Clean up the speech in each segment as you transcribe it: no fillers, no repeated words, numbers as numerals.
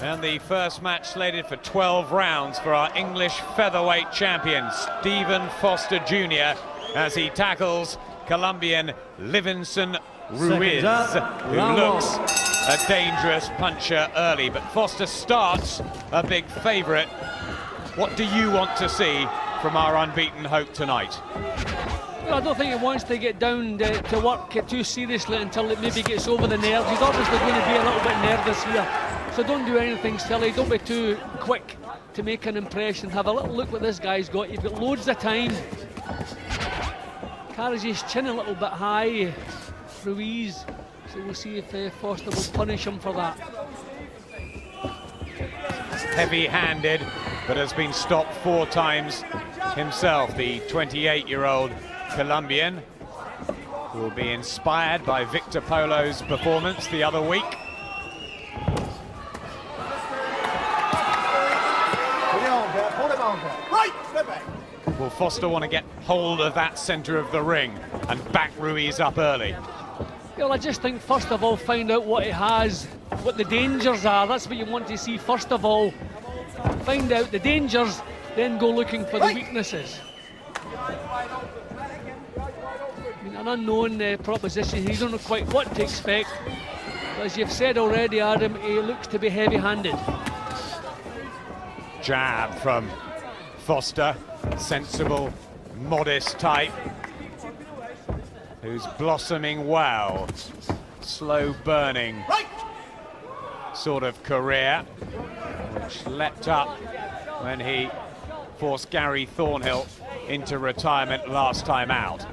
And the first match slated for 12 rounds for our English featherweight champion, Stephen Foster Jr., as he tackles Colombian Livinson Ruiz, who looks a dangerous puncher early. But Foster starts a big favourite. What do you want to see from our unbeaten hope tonight? Well, I don't think he wants to get down to work too seriously until it maybe gets over the nerves. He's obviously going to be a little bit nervous here. So don't do anything silly, don't be too quick to make an impression. Have a little look what this guy's got. You've got loads of time. Carries his chin a little bit high, Ruiz. So we'll see if Foster will punish him for that. Heavy-handed, but has been stopped 4 times himself, the 28-year-old Colombian, who will be inspired by Victor Polo's performance the other week. Will Foster want to get hold of that centre of the ring and back Ruiz up early? Well, I just think first of all find out what he has, what the dangers are. That's what you want to see first of all. Find out the dangers, then go looking for the weaknesses. I mean, an unknown proposition, you don't know quite what to expect. But as you've said already, Adam, he looks to be heavy-handed. Jab from Foster, sensible, modest type, who's blossoming well. Slow burning sort of career, which leapt up when he forced Gary Thornhill into retirement last time out.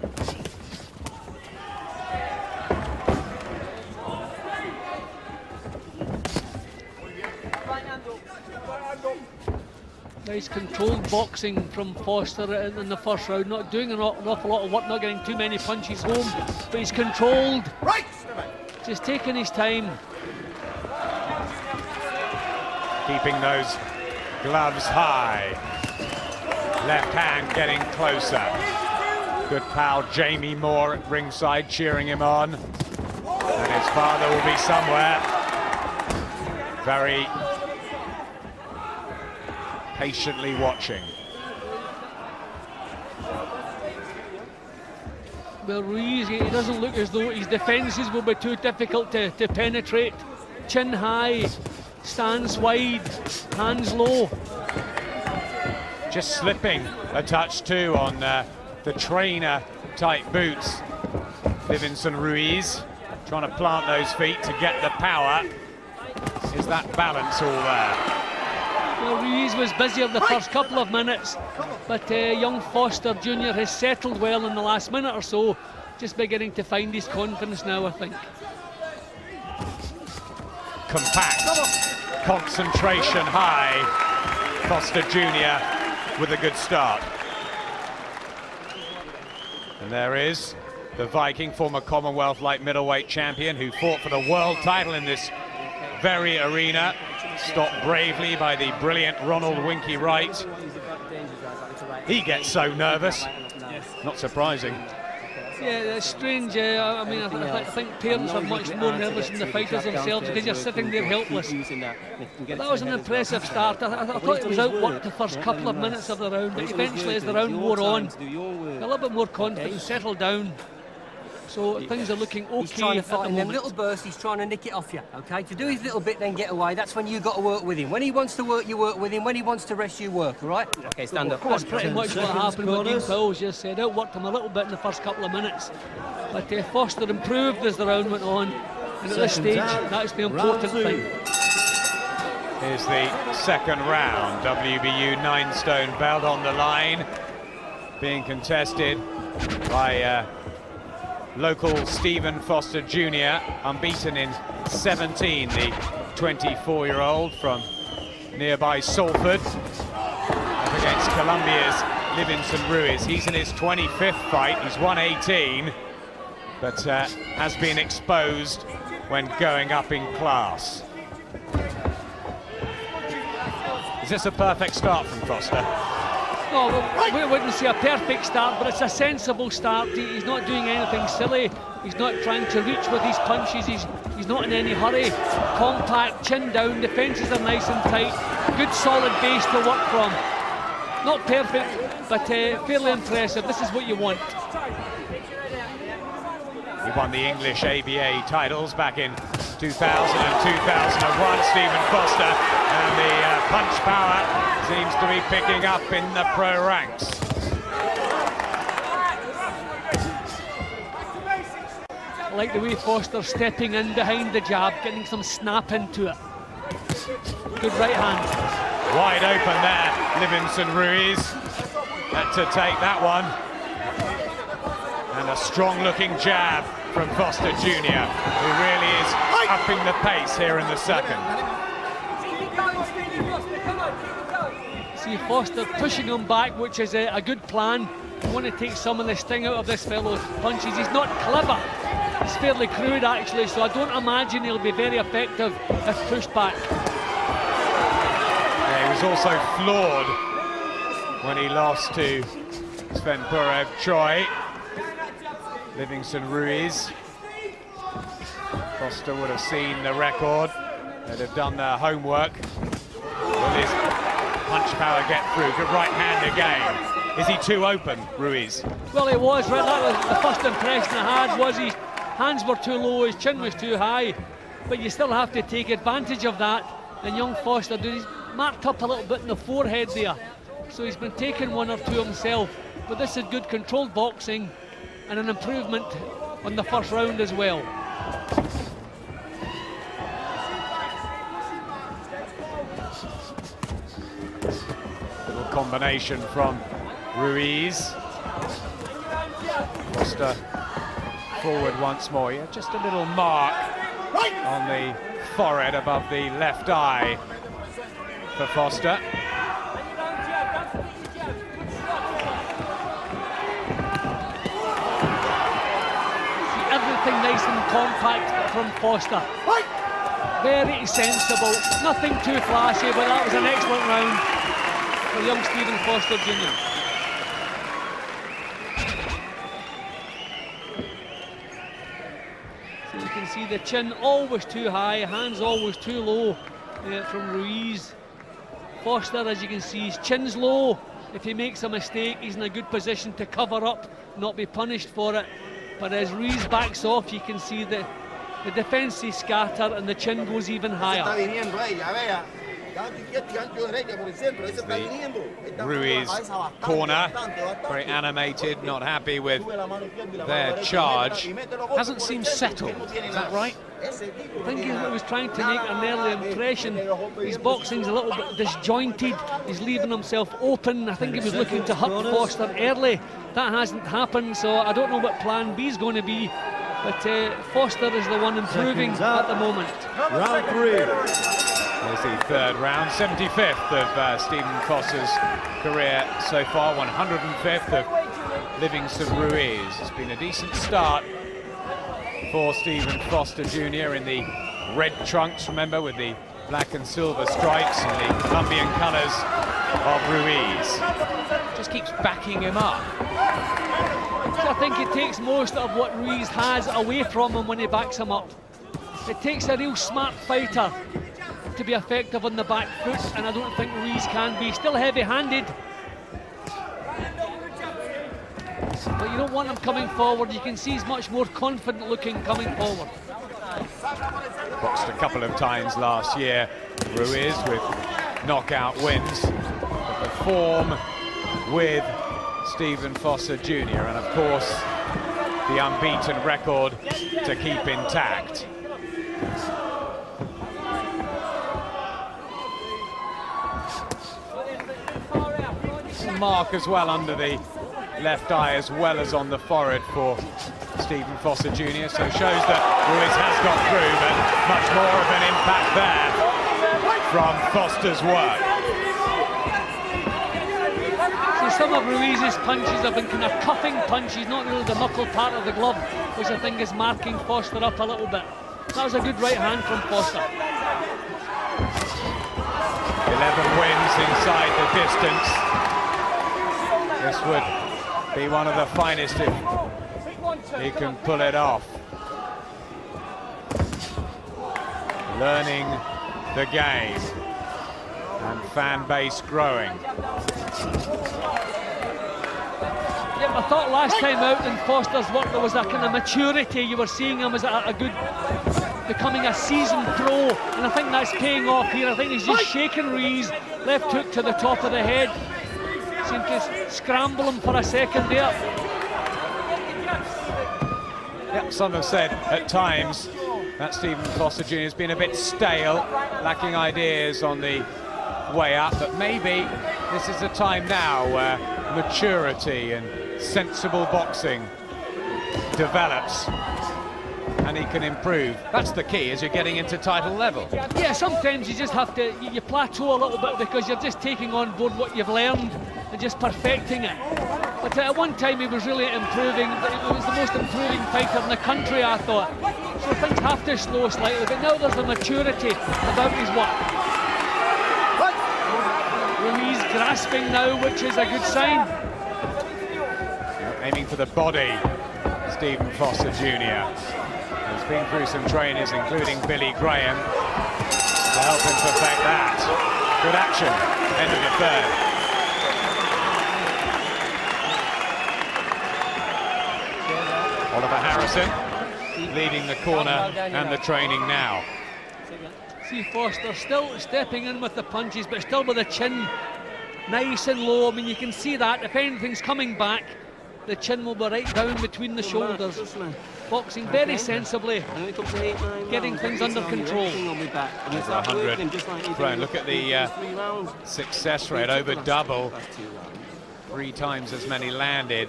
Nice controlled boxing from Foster in the first round, not doing an awful lot of work, not getting too many punches home, but he's controlled, just taking his time. Keeping those gloves high. Left hand getting closer. Good pal Jamie Moore at ringside cheering him on. And his father will be somewhere. Very patiently watching. Well, Ruiz, he doesn't look as though his defences will be too difficult to penetrate. Chin high, stance wide, hands low. Just slipping a touch too on the trainer type boots. Livinson Ruiz trying to plant those feet to get the power. Is that balance all there? Well, Ruiz was busier the first couple of minutes, but young Foster Jr. has settled well in the last minute or so, just beginning to find his confidence now, I think. Compact, concentration high. Foster Jr. with a good start. And there is the Viking, former Commonwealth light middleweight champion, who fought for the world title in this very arena. Stopped bravely by the brilliant Ronald Winky Wright. He gets so nervous. Not surprising. Yeah, it's strange. I mean, I think parents are much more nervous than the fighters themselves because you're sitting there helpless. But that was an impressive start. I thought it was outworked the first couple of minutes of the round, but eventually as the round wore on, a little bit more confident, settled down. So things are looking okay. He's trying to fight in them little bursts. He's trying to nick it off you, okay? To do his little bit, then get away. That's when you got to work with him. When he wants to work, you work with him. When he wants to rest, you work. All right? Okay, stand up. That's pretty much what happened with Dean Powell's just said. Outworked him a little bit in the first couple of minutes, but Foster improved as the round went on. And at this stage, that's the important thing. Here's the second round. WBU 9-stone belt on the line, being contested by local Stephen Foster Jr., unbeaten in 17, the 24-year-old from nearby Salford, up against Colombia's Livinson Ruiz. He's in his 25th fight, he's won 18, but has been exposed when going up in class. Is this a perfect start from Foster? No, we wouldn't say a perfect start, but it's a sensible start. He's not doing anything silly. He's not trying to reach with his punches. He's not in any hurry. Compact, chin down, defences are nice and tight. Good solid base to work from. Not perfect, but fairly impressive. This is what you want. He won the English ABA titles back in 2000 and 2001, Stephen Foster, and the punch power seems to be picking up in the pro ranks. I like the way Foster's stepping in behind the jab, getting some snap into it. Good right hand. Wide open there, Livinson Ruiz had to take that one. And a strong-looking jab from Foster Jr., who really is upping the pace here in the second. See Foster pushing him back, which is a good plan. You want to take some of the sting out of this fellow's punches. He's not clever. He's fairly crude, actually, so I don't imagine he'll be very effective if pushed back. Yeah, he was also floored when he lost to Svenpurev Choi. Livinson Ruiz. Foster would have seen the record. They'd have done their homework. Will his punch power get through? Good right hand again. Is he too open, Ruiz? Well, he was, right? That was the first impression I had, was his hands were too low, his chin was too high. But you still have to take advantage of that. And young Foster, he's marked up a little bit in the forehead there. So he's been taking one or two himself. But this is good controlled boxing and an improvement on the first round as well. Little combination from Ruiz. Foster forward once more. Yeah, just a little mark on the forehead above the left eye for Foster. Everything nice and compact from Foster. Very sensible, nothing too flashy, but that was an excellent round for young Stephen Foster Jr. So you can see the chin always too high, hands always too low from Ruiz. Foster, as you can see, his chin's low. If he makes a mistake, he's in a good position to cover up, not be punished for it. But as Ruiz backs off, you can see the defence is scattered and the chin goes even higher. The Ruiz corner, very animated, not happy with their charge. Hasn't seemed settled, is that right? I think he was trying to make an early impression. His boxing's a little bit disjointed. He's leaving himself open. I think he was looking to hurt Foster early. That hasn't happened, so I don't know what plan B is going to be. But Foster is the one improving at the moment. Round 3. There's the third round, 75th of Stephen Foster's career so far, 105th of Livinson Ruiz. It's been a decent start for Stephen Foster Jr. in the red trunks, remember, with the black and silver stripes and the Colombian colours of Ruiz. Just keeps backing him up. So I think he takes most of what Ruiz has away from him when he backs him up. It takes a real smart fighter to be effective on the back foot, and I don't think Ruiz can be. Still heavy-handed, but you don't want him coming forward. You can see he's much more confident looking coming forward. Boxed a couple of times last year, Ruiz, with knockout wins. But the form with Stephen Foster Jr. and of course the unbeaten record to keep intact. Mark as well under the left eye as well as on the forehead for Stephen Foster Jr. So shows that Ruiz has got through, but much more of an impact there from Foster's work. See, some of Ruiz's punches have been kind of cuffing punches, not really the knuckle part of the glove, which I think is marking Foster up a little bit. That was a good right hand from Foster. 11 wins inside the distance This would be one of the finest if he can pull it off. Learning the game and fan base growing. Yeah, I thought last time out in Foster's work there was a kind of maturity. You were seeing him as a good, becoming a seasoned pro, and I think that's paying off here. I think he's just shaking Ruiz, left hook to the top of the head. Seemed to scramble him for a second there. Yeah, some have said at times that Stephen Foster Jr. has been a bit stale, lacking ideas on the way up, but maybe this is a time now where maturity and sensible boxing develops and he can improve. That's the key as you're getting into title level. Yeah, sometimes you just have to, you plateau a little bit because you're just taking on board what you've learned and just perfecting it. But at one time he was really improving. He was the most improving fighter in the country, I thought. So things have to slow slightly, but now there's a maturity about his work. Ruiz grasping now, which is a good sign. Aiming for the body, Stephen Foster Jr. He's been through some trainers, including Billy Graham, to help him perfect that. Good action, end of the third. Oliver Harrison leading the corner and the training now. See Foster still stepping in with the punches, but still with the chin nice and low. I mean, you can see that if anything's coming back, the chin will be right down between the shoulders. Boxing very sensibly, getting things under control. 100. Right, look at the success rate, over double. 3 times as many landed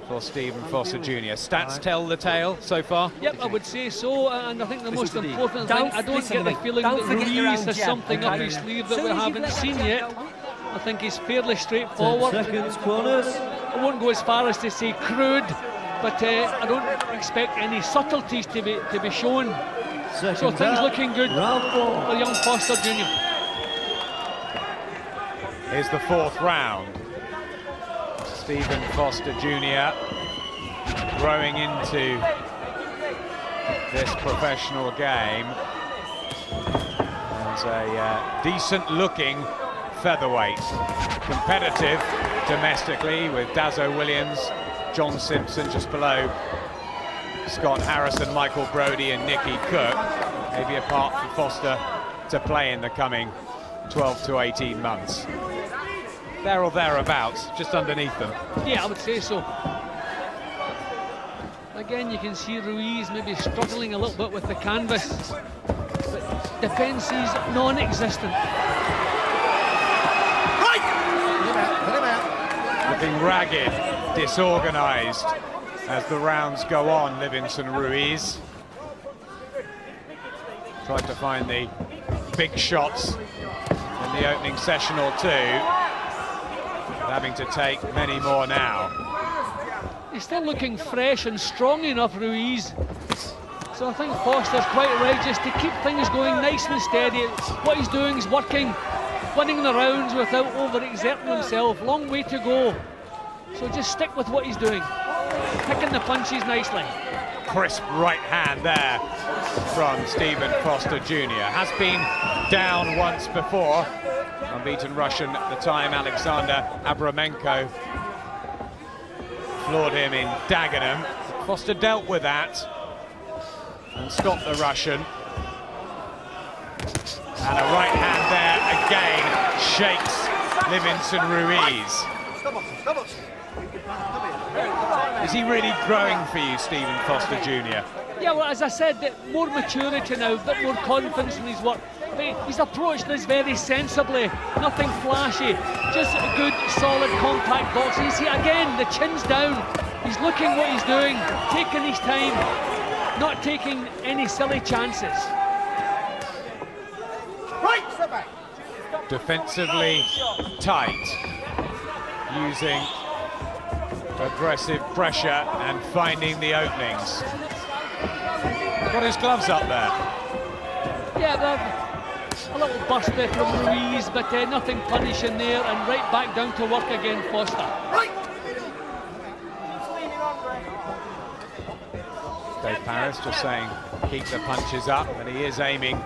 for Stephen Foster Jr. Stats tell the tale so far? Yep, I would say so, and I think the most important thing, I don't get the feeling that Ruiz has something up his sleeve that we haven't seen yet. I think he's fairly straightforward. I won't go as far as to say crude, but I don't expect any subtleties to be shown. So things looking good for young Foster Jr. Here's the 4th round. Stephen Foster Jr. growing into this professional game as a decent-looking featherweight. Competitive domestically with Dazzo Williams, John Simpson just below, Scott Harrison, Michael Brody and Nicky Cook. Maybe a part for Foster to play in the coming 12 to 18 months. There or thereabouts, just underneath them. Yeah, I would say so. Again, you can see Ruiz maybe struggling a little bit with the canvas, but defence is non-existent. Looking ragged, disorganised as the rounds go on, Livinson Ruiz. Tried to find the big shots in the opening session or two. Having to take many more now. He's still looking fresh and strong enough, Ruiz. So I think Foster's quite right just to keep things going nice and steady. What he's doing is working, winning the rounds without over-exerting himself. Long way to go. So just stick with what he's doing. Picking the punches nicely. Crisp right hand there from Stephen Foster Jr. Has been down once before. Unbeaten Russian at the time, Alexander Abramenko, floored him in Dagenham. Foster dealt with that and stopped the Russian. And a right hand there again shakes Livinson Ruiz. Is he really growing for you, Stephen Foster Jr.? Yeah, well, as I said, more maturity now, a bit more confidence in his work. He's approached this very sensibly, nothing flashy, just a good, solid, compact boxing. You see, again, the chin's down. He's looking what he's doing, taking his time, not taking any silly chances. Defensively tight, using aggressive pressure and finding the openings. Got his gloves up there. Yeah, A little burst there from Ruiz, but nothing punishing there, and right back down to work again, Foster. Dave Paris just saying keep the punches up, and he is aiming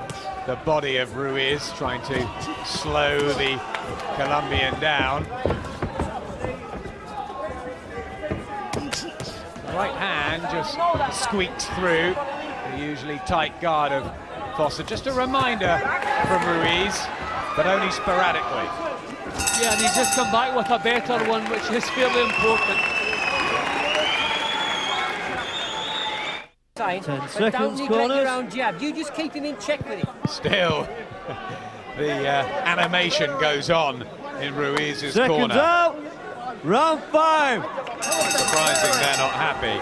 the body of Ruiz, trying to slow the Colombian down. The right hand just squeaks through the usually tight guard of Foster. Just a reminder from Ruiz, but only sporadically. Yeah, and he's just come back with a better one, which is fairly important. 10 But don't seconds, neglect your corners. own jab. You just keep him in check with it. Still, the animation goes on in Ruiz's Seconds corner. out. Round 5. Surprising they're not happy.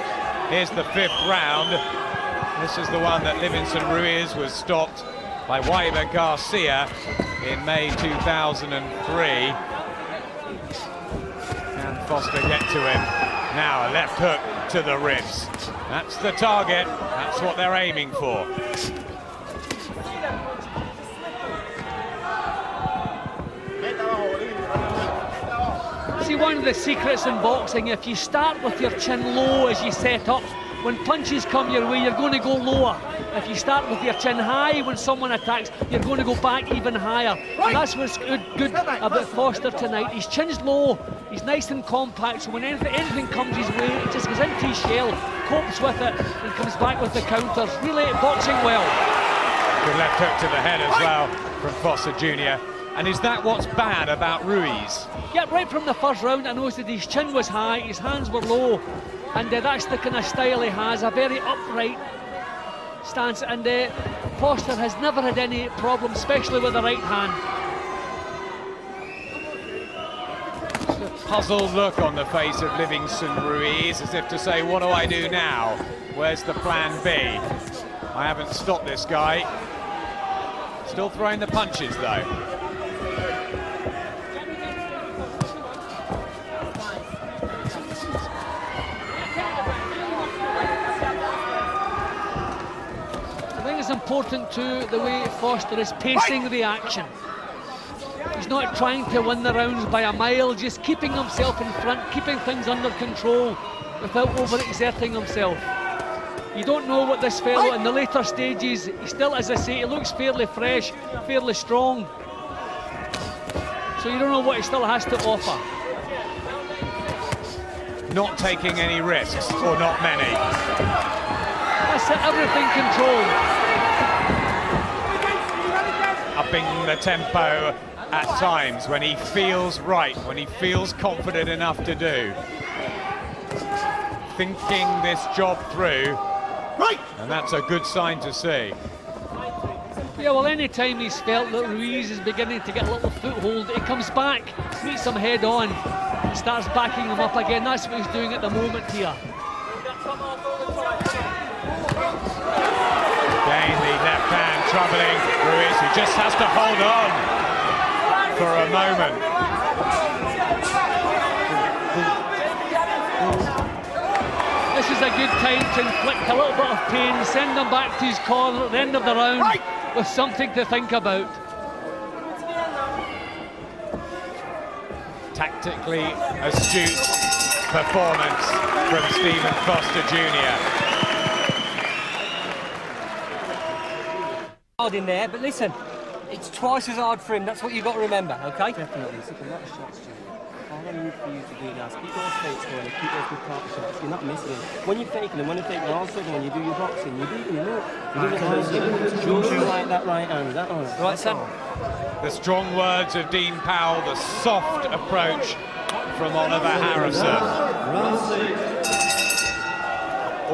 Here's the 5th round. This is the one that Livinson Ruiz was stopped by Weber Garcia in May 2003. Can Foster get to him? Now a left hook to the ribs. That's the target. That's what they're aiming for. See, one of the secrets in boxing, if you start with your chin low as you set up, when punches come your way, you're going to go lower. If you start with your chin high, when someone attacks, you're going to go back even higher. And that's what's good about Foster tonight. His chin's low, he's nice and compact, so when anything comes his way, he just goes into his shell, copes with it, and comes back with the counters. Really boxing well. Good left hook to the head as well from Foster Jr. And is that what's bad about Ruiz? Yeah, right from the first round, I noticed that his chin was high, his hands were low, and that's the kind of style he has, a very upright stance, and Foster has never had any problem, especially with the right hand. A puzzled look on the face of Livinson Ruiz, as if to say, what do I do now? Where's the plan B? I haven't stopped this guy. Still throwing the punches though. I think it's important too, the way Foster is pacing the action. He's not trying to win the rounds by a mile, just keeping himself in front, keeping things under control without overexerting himself. You don't know what this fellow in the later stages, he still, as I say, he looks fairly fresh, fairly strong. So you don't know what he still has to offer. Not taking any risks, or not many. That's it, everything controlled. Upping the tempo at times when he feels right, when he feels confident enough to do. Thinking this job through, and that's a good sign to see. Yeah, well, any time he's felt that Ruiz is beginning to get a little foothold, he comes back, meets him head on, and starts backing him up again. That's what he's doing at the moment here. Again, the left hand troubling Ruiz, who just has to hold on for a moment. This is a good time to inflict a little bit of pain, send him back to his corner at the end of the round with something to think about. Tactically astute performance from Stephen Foster Jr. Hard in there, but listen, it's twice as hard for him. That's what you've got to remember, okay? Definitely. It's a lot of shots, Jim. All I need for you to do now is keep those fakes going and keep those good counter shots. You're not missing them. When you're faking them, all of a sudden when you do your boxing, you do them, you know. You do it like that right hand. That one. Right, son. The strong words of Dean Powell, the soft approach from Oliver Harrison.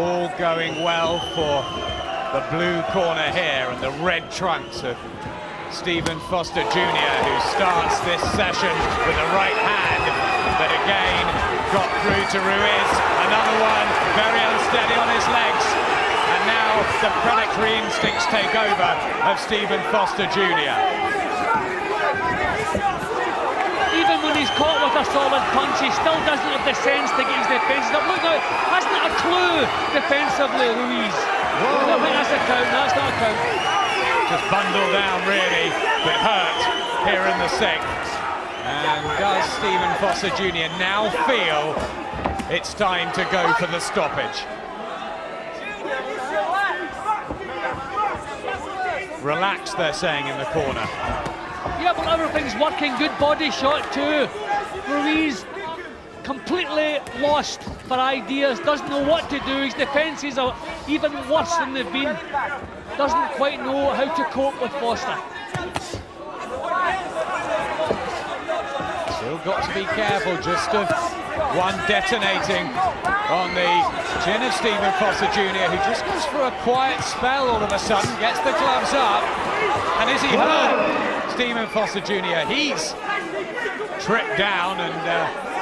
All going well for the blue corner here and the red trunks of Stephen Foster Jr., who starts this session with a right hand that again got through to Ruiz. Another one, very unsteady on his legs. And now the predatory instincts take over of Stephen Foster Jr. Even when he's caught with a solid punch, he still doesn't have the sense to get his defence up. Look now, hasn't a clue defensively, Ruiz. I don't think that's a count, that's not a count. Just bundled down really, but hurt here in the 6th. And does Stephen Foster Jr. now feel it's time to go for the stoppage? Relaxed, they're saying in the corner. Yeah, but everything's working. Good body shot too. Ruiz completely lost for ideas, doesn't know what to do. His defences are even worse than they've been. Doesn't quite know how to cope with Foster. Still got to be careful just of one detonating on the chin of Stephen Foster Jr., who just goes for a quiet spell all of a sudden, gets the gloves up, and is he hurt? Stephen Foster Jr., he's tripped down, and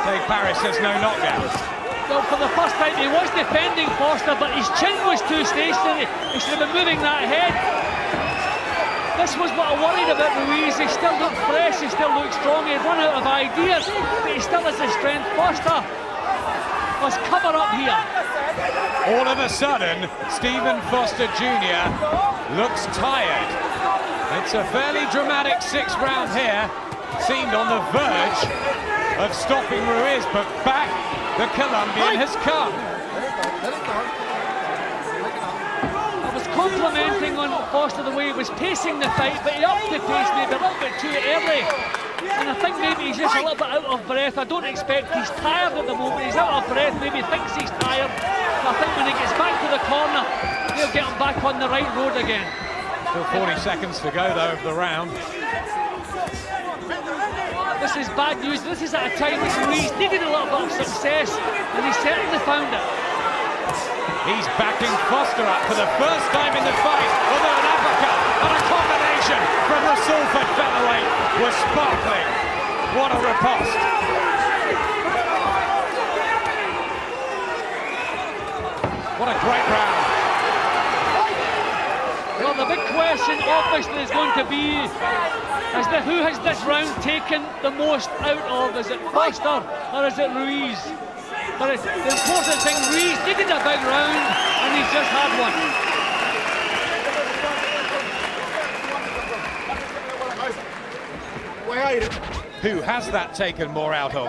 Dave Parris says no knockdown. Well, for the first time he was defending Foster, but his chin was too stationary. He should have been moving that head. This was what I worried about Ruiz. He still looked fresh, he still looked strong, he'd run out of ideas, but he still has the strength. Foster must cover up here. All of a sudden, Stephen Foster Jr. looks tired. It's a fairly dramatic 6th round here. Seemed on the verge of stopping Ruiz, but back the Colombian has come. I was complimenting on Foster the way he was pacing the fight, but he upped the pace maybe a little bit too early. And I think maybe he's just a little bit out of breath. I don't expect he's tired at the moment. He's out of breath, maybe he thinks he's tired. And I think when he gets back to the corner, they'll get him back on the right road again. Still 40 seconds to go though of the round. This is bad news. This is at a time when Ruiz needed a little bit of success, and he certainly found it. He's backing Foster up for the first time in the fight, although an uppercut and a combination from the Salford featherweight was sparkling. What a riposte. What a great round. Well, the big question obviously is going to be who has this round taken the most out of? Is it Foster or is it Ruiz? But the important thing, Ruiz needed a big round and he's just had one. Who has that taken more out of?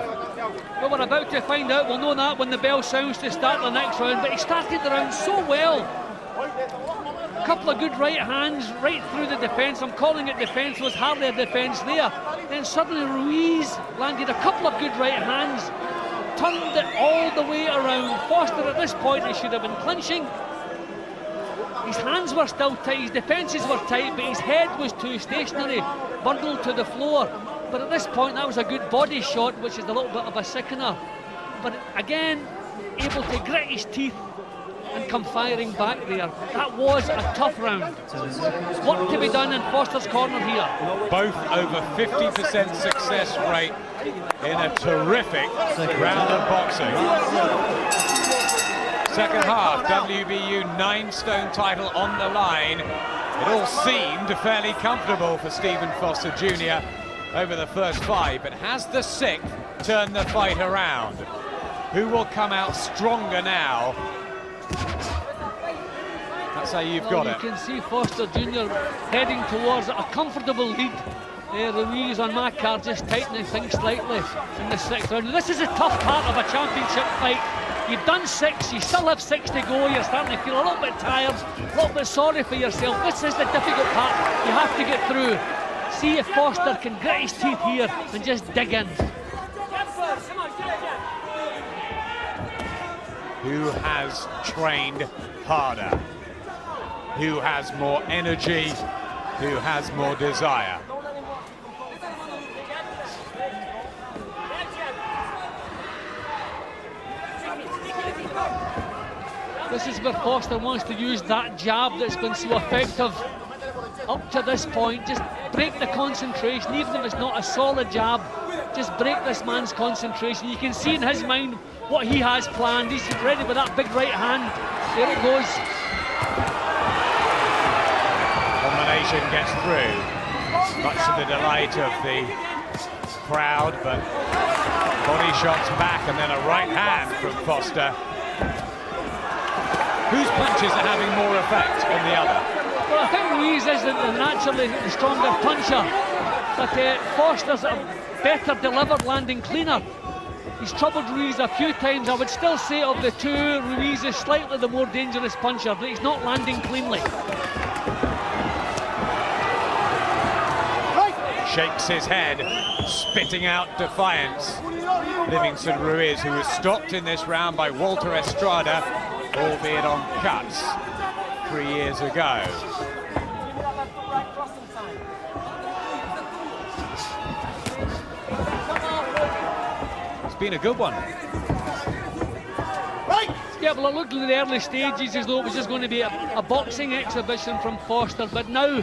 Well, we're about to find out. We'll know that when the bell sounds to start the next round, but he started the round so well. A couple of good right hands right through the defence. I'm calling it defence, was hardly a defence there. Then suddenly Ruiz landed a couple of good right hands, turned it all the way around. Foster at this point, he should have been clinching. His hands were still tight, his defences were tight, but his head was too stationary, bundled to the floor. But at this point, that was a good body shot, which is a little bit of a sickener. But again, able to grit his teeth and come firing back there. That was a tough round. Work to be done in Foster's corner here. Both over 50% success rate in a terrific round of boxing. Second half, WBU 9-stone title on the line. It all seemed fairly comfortable for Stephen Foster Jr. over the first 5, but has the 6th turned the fight around? Who will come out stronger now? That's how you've got it. You can see Foster Jr. heading towards a comfortable lead. Ruiz on my card just tightening things slightly in the 6th round. This is a tough part of a championship fight. You've done 6, you still have 6 to go. You're starting to feel a little bit tired, a little bit sorry for yourself. This is the difficult part you have to get through. See if Foster can grit his teeth here and just dig in. Who has trained harder? Who has more energy? Who has more desire? This is where Foster wants to use that jab that's been so effective up to this point. Just break the concentration, even if it's not a solid jab. Just break this man's concentration. You can see in his mind what he has planned. He's ready with that big right hand. There it goes. Combination gets through, much to the delight of the crowd, but body shots back and then a right hand from Foster. Whose punches are having more effect on the other? Well, I think Ruiz is naturally the stronger puncher, but Foster's a better delivered landing cleaner. He's troubled Ruiz a few times. I would still say of the two, Ruiz is slightly the more dangerous puncher, but he's not landing cleanly. Shakes his head, spitting out defiance. Livinson Ruiz, who was stopped in this round by Walter Estrada, albeit on cuts 3 years ago. It's been a good one. Yeah, well, it looked in the early stages as though it was just going to be a boxing exhibition from Foster, but now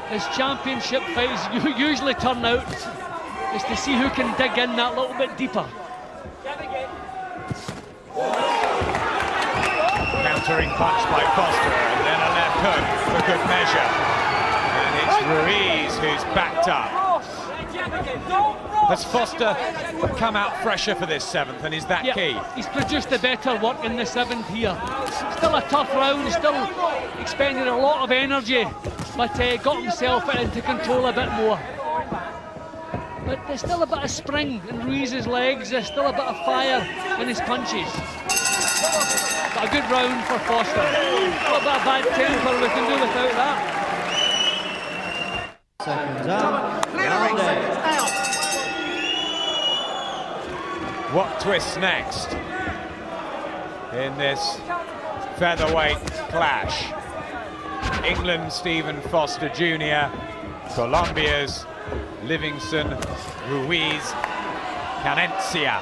his championship fights usually turn out is to see who can dig in that little bit deeper. Countering punch by Foster, and then a left hook for good measure. And it's Ruiz who's backed up. Has Foster come out fresher for this 7th, and is that key? He's produced the better work in the 7th here. Still a tough round, still expended a lot of energy, but got himself into control a bit more. But there's still a bit of spring in Ruiz's legs, there's still a bit of fire in his punches. But a good round for Foster. A little bit of bad temper, we can do without that. Second down. Round 8. What twists next in this featherweight clash? England, Stephen Foster Jr., Colombia's Livinson Ruiz Canencia.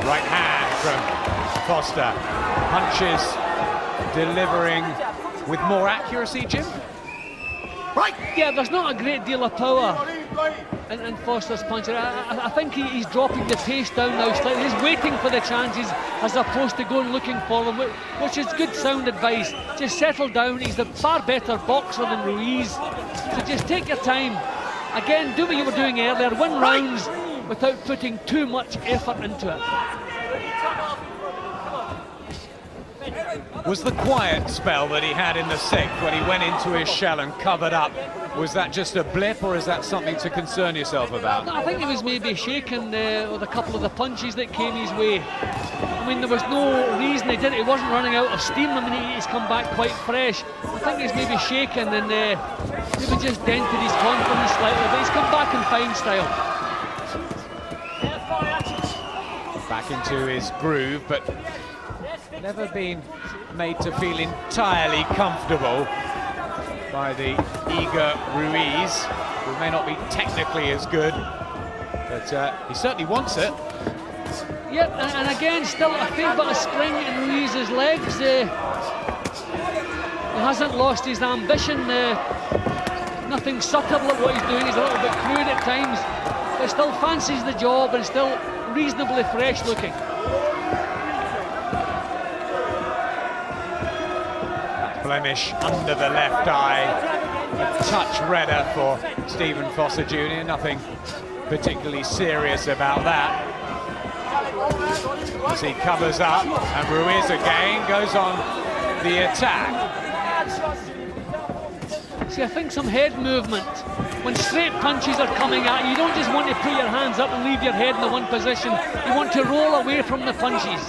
Right hand from Foster. Punches delivering with more accuracy, Jim? Yeah, there's not a great deal of power in Foster's punches. I think he's dropping the pace down now slightly. He's waiting for the chances as opposed to going looking for them, which is good sound advice. Just settle down. He's a far better boxer than Ruiz. So just take your time. Again, do what you were doing earlier. Win rounds without putting too much effort into it. Was the quiet spell that he had in the 6th when he went into his shell and covered up, was that just a blip, or is that something to concern yourself about? I think he was maybe shaken with a couple of the punches that came his way. I mean, there was no reason he did it. He wasn't running out of steam. I mean, he's come back quite fresh. I think he's maybe shaken and maybe just dented his confidence slightly, but he's come back in fine style. Back into his groove, but never been made to feel entirely comfortable by the eager Ruiz, who may not be technically as good, but he certainly wants it. Yep, and again, still a fair bit of spring in Ruiz's legs. He hasn't lost his ambition. Nothing subtle at what he's doing. He's a little bit crude at times, but still fancies the job and still reasonably fresh looking. Blemish under the left eye, a touch redder for Stephen Foster Jr. Nothing particularly serious about that. As he covers up, and Ruiz again goes on the attack. See, I think some head movement. When straight punches are coming at you, you don't just want to put your hands up and leave your head in the one position. You want to roll away from the punches.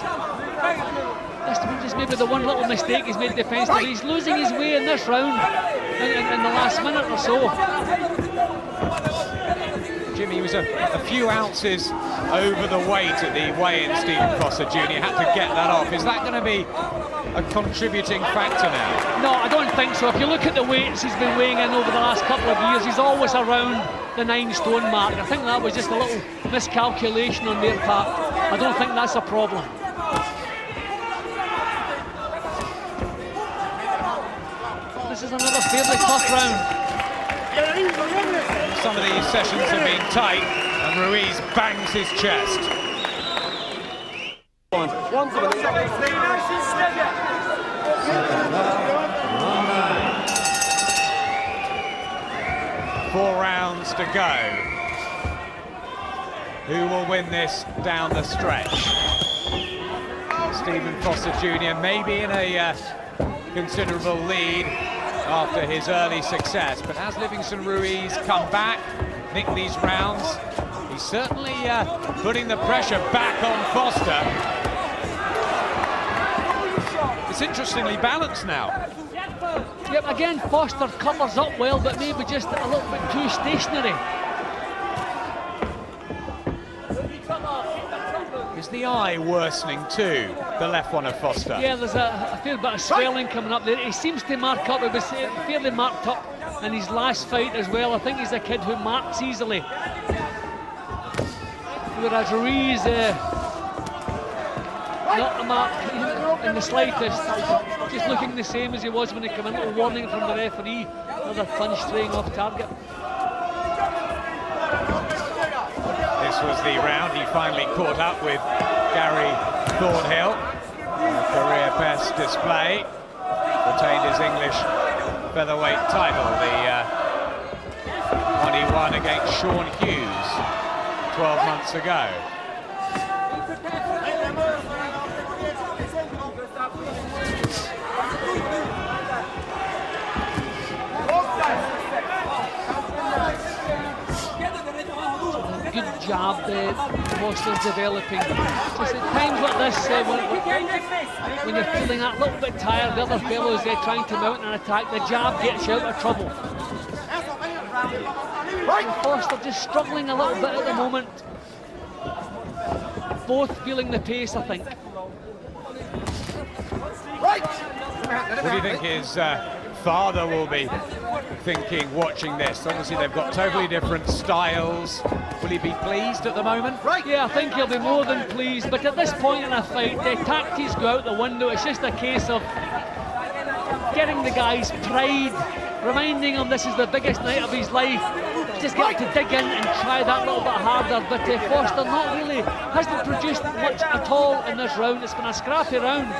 That's maybe the one little mistake he's made defensively. He's losing his way in this round in the last minute or so. Jimmy was a few ounces over the weight at the weigh-in, Stephen Foster Jr. Had to get that off. Is that going to be a contributing factor now? No, I don't think so. If you look at the weights he's been weighing in over the last couple of years, he's always around the 9 stone mark. I think that was just a little miscalculation on their part. I don't think that's a problem. This is another fairly tough round. Some of these sessions have been tight, and Ruiz bangs his chest. Four rounds to go. Who will win this down the stretch? Stephen Foster Jr. maybe in a considerable lead after his early success, but has Livinson Ruiz come back, nicked these rounds? He's certainly putting the pressure back on Foster. It's interestingly balanced now. Yep, again, Foster covers up well, but maybe just a little bit too stationary. Is the eye worsening too, the left one of Foster? Yeah, there's a fair bit of swelling coming up there. He seems to mark up. He was fairly marked up in his last fight as well. I think he's a kid who marks easily. Whereas Ruiz, not a mark in the slightest. Just looking the same as he was when he came in. A warning from the referee. Another punch straying off target. This was the round he finally caught up with Gary Thornhill. A career best display. Retained his English featherweight title. The one he won against Sean Hughes 12 months ago. Good job that Foster's developing. Just at times like this, when you're feeling that little bit tired, the other fellows trying to mount an attack, the jab gets you out of trouble. And Foster just struggling a little bit at the moment. Both feeling the pace, I think. What do you think his father will be thinking watching this? Obviously they've got totally different styles. Will he be pleased at the moment? Yeah, I think he'll be more than pleased, but at this point in a fight, the tactics go out the window. It's just a case of getting the guy's pride, reminding him this is the biggest night of his life. Just got to dig in and try that little bit harder, but Foster not really, hasn't produced much at all in this round. It's been a scrappy round.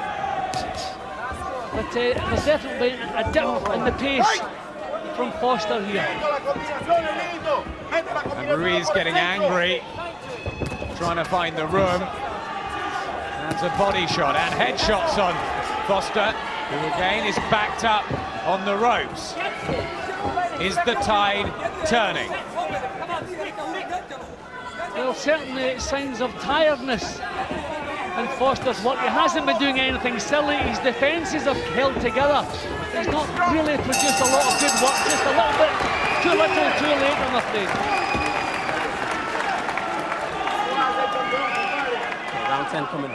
But there's definitely a dip in the pace from Foster here. And Ruiz getting angry, trying to find the room. And a body shot and headshots on Foster, who again is backed up on the ropes. Is the tide turning? Well, certainly signs of tiredness in Foster's work. He hasn't been doing anything silly. His defences have held together. He's not really produced a lot of good work, just a little bit too little, too late, I'm afraid. Round 10 coming.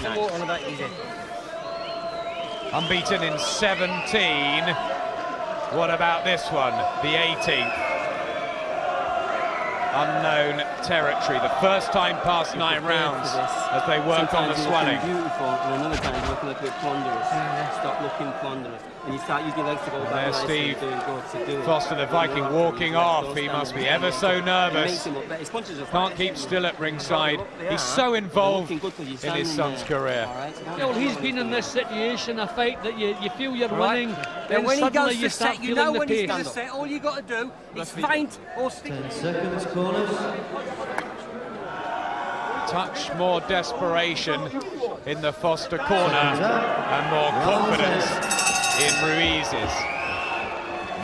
Nice. Unbeaten in 17. What about this one? The 18th. Unknown territory. The first time past 9 rounds as they work on the swelling. Beautiful, and another time you're looking a bit ponderous. Stop looking ponderous. And you start using your legs to go back. There's nice Steve and good to do it. Foster, the Viking, walking off. He must be ever so nervous. His punches are Can't keep still at ringside. He's so involved in his son's career. Well, he's been in this situation, a fight that you feel you're winning, then when he suddenly goes you to start set, you feeling know the when he's pace. going to set, all you got to do is feint or stick. 10 seconds, corners. Touch more desperation in the Foster corner and more confidence in Ruiz's.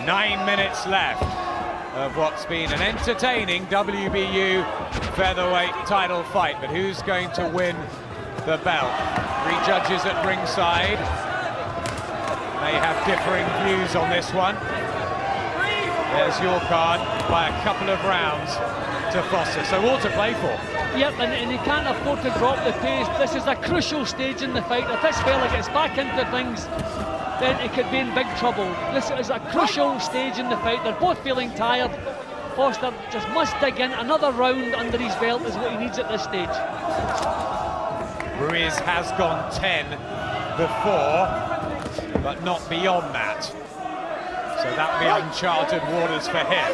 9 minutes left of what's been an entertaining WBU featherweight title fight, but who's going to win the belt? 3 judges at ringside. They have differing views on this one. There's your card by a couple of rounds to Foster, so all to play for. Yep, and he can't afford to drop the pace. This is a crucial stage in the fight. If this fella gets back into things, then he could be in big trouble. This is a crucial stage in the fight. They're both feeling tired. Foster just must dig in. Another round under his belt is what he needs at this stage. Ruiz has gone 10 before, but not beyond that. So that'll be uncharted waters for him.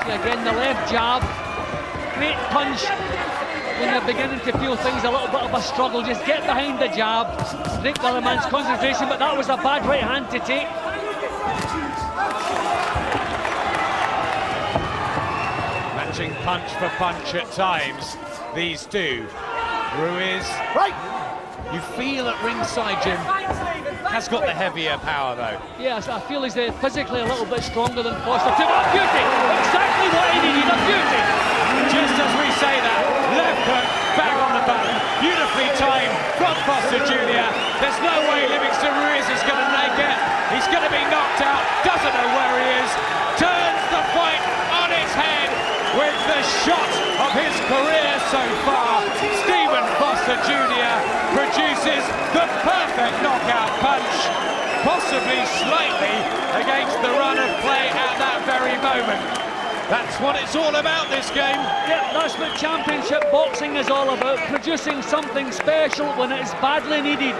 Again, the left jab, great punch, when you're beginning to feel things a little bit of a struggle, just get behind the jab, break the other man's concentration, but that was a bad right hand to take. Matching punch for punch at times, these two. Ruiz, you feel at ringside, Jim, has got the heavier power though. Yes, I feel he's physically a little bit stronger than Foster. A beauty! Exactly what he needed, a beauty! Just as we say that, left hook, back on the back, beautifully timed from Foster Jr. There's no way Livingston Ruiz is going to make it. He's going to be knocked out, doesn't know where he is, turns the fight on its head with the shot of his career so far. Stephen Foster Jr. produces the perfect knockout punch, possibly slightly against the run of play at that very moment. That's what it's all about, this game. Yep, that's what championship boxing is all about, producing something special when it is badly needed.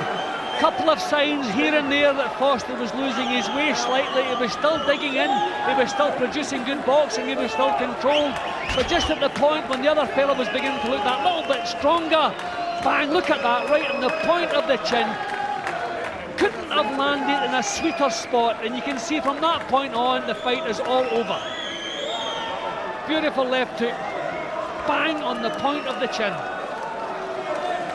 Couple of signs here and there that Foster was losing his way slightly. He was still digging in, he was still producing good boxing, he was still controlled, but just at the point when the other fella was beginning to look that little bit stronger, bang, look at that, right on the point of the chin. Couldn't have landed in a sweeter spot, and you can see from that point on the fight is all over. Beautiful left hook, bang on the point of the chin.